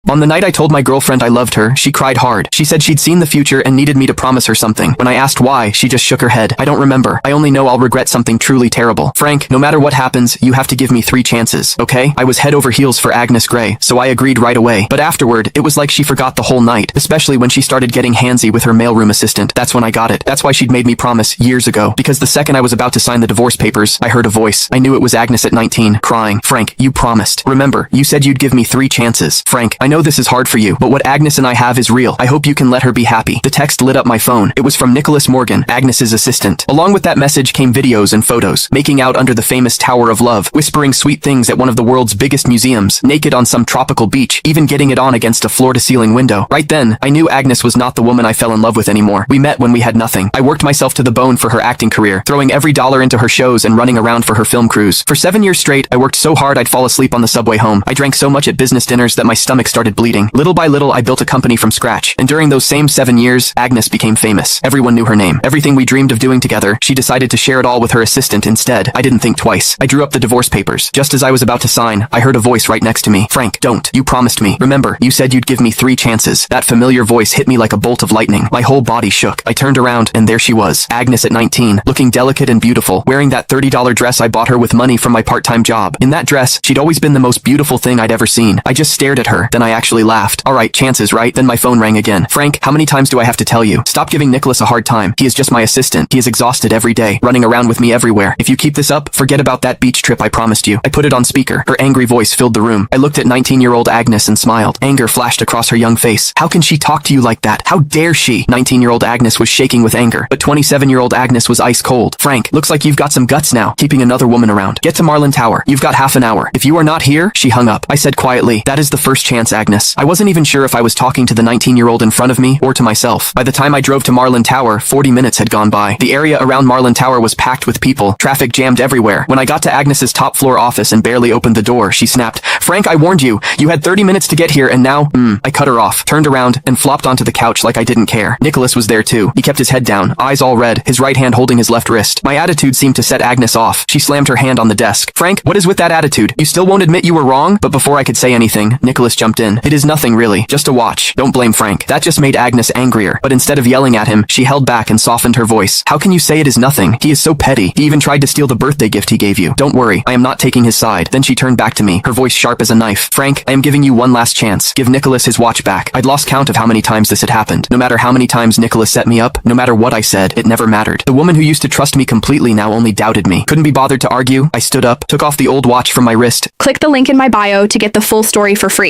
On the night I told my girlfriend I loved her, she cried hard. She said she'd seen the future and needed me to promise her something. When I asked why, she just shook her head. I don't remember. I only know I'll regret something truly terrible. Frank, no matter what happens, you have to give me 3 chances, okay? I was head over heels for Agnes Grey, so I agreed right away. But afterward, it was like she forgot the whole night, especially when she started getting handsy with her mailroom assistant. That's when I got it. That's why she'd made me promise years ago. Because the second I was about to sign the divorce papers, I heard a voice. I knew it was Agnes at 19, crying. Frank, you promised. Remember, you said you'd give me 3 chances. Frank, I know this is hard for you, but what Agnes and I have is real. I hope you can let her be happy. The text lit up my phone. It was from Nicholas Morgan, Agnes's assistant. Along with that message came videos and photos, making out under the famous Tower of Love, whispering sweet things at one of the world's biggest museums, naked on some tropical beach, even getting it on against a floor-to-ceiling window. Right then, I knew Agnes was not the woman I fell in love with anymore. We met when we had nothing. I worked myself to the bone for her acting career, throwing every dollar into her shows and running around for her film crews. For 7 years straight, I worked so hard I'd fall asleep on the subway home. I drank so much at business dinners that my stomach started bleeding. Little by little, I built a company from scratch. And during those same 7 years, Agnes became famous. Everyone knew her name. Everything we dreamed of doing together, she decided to share it all with her assistant instead. I didn't think twice. I drew up the divorce papers. Just as I was about to sign, I heard a voice right next to me. Frank, don't. You promised me. Remember, you said you'd give me 3 chances. That familiar voice hit me like a bolt of lightning. My whole body shook. I turned around, and there she was. Agnes at 19, looking delicate and beautiful, wearing that $30 dress I bought her with money from my part-time job. In that dress, she'd always been the most beautiful thing I'd ever seen. I just stared at her, then I actually laughed. Alright, chances, right? Then my phone rang again. Frank, how many times do I have to tell you? Stop giving Nicholas a hard time. He is just my assistant. He is exhausted every day, running around with me everywhere. If you keep this up, forget about that beach trip I promised you. I put it on speaker. Her angry voice filled the room. I looked at 19-year-old Agnes and smiled. Anger flashed across her young face. How can she talk to you like that? How dare she? 19-year-old Agnes was shaking with anger, but 27-year-old Agnes was ice cold. Frank, looks like you've got some guts now, keeping another woman around. Get to Marlin Tower. You've got half an hour. If you are not here, she hung up. I said quietly, that is the first chance, Agnes. I wasn't even sure if I was talking to the 19-year-old in front of me or to myself. By the time I drove to Marlin Tower, 40 minutes had gone by. The area around Marlin Tower was packed with people. Traffic jammed everywhere. When I got to Agnes's top floor office and barely opened the door, she snapped, Frank, I warned you. You had 30 minutes to get here and now, I cut her off, turned around, and flopped onto the couch like I didn't care. Nicholas was there too. He kept his head down, eyes all red, his right hand holding his left wrist. My attitude seemed to set Agnes off. She slammed her hand on the desk. Frank, what is with that attitude? You still won't admit you were wrong? But before I could say anything, Nicholas jumped in. It is nothing really, just a watch. Don't blame Frank. That just made Agnes angrier. But instead of yelling at him, she held back and softened her voice. How can you say it is nothing? He is so petty. He even tried to steal the birthday gift he gave you. Don't worry, I am not taking his side. Then she turned back to me, her voice sharp as a knife. Frank, I am giving you one last chance. Give Nicholas his watch back. I'd lost count of how many times this had happened. No matter how many times Nicholas set me up, no matter what I said, it never mattered. The woman who used to trust me completely now only doubted me. Couldn't be bothered to argue. I stood up, took off the old watch from my wrist. Click the link in my bio to get the full story for free.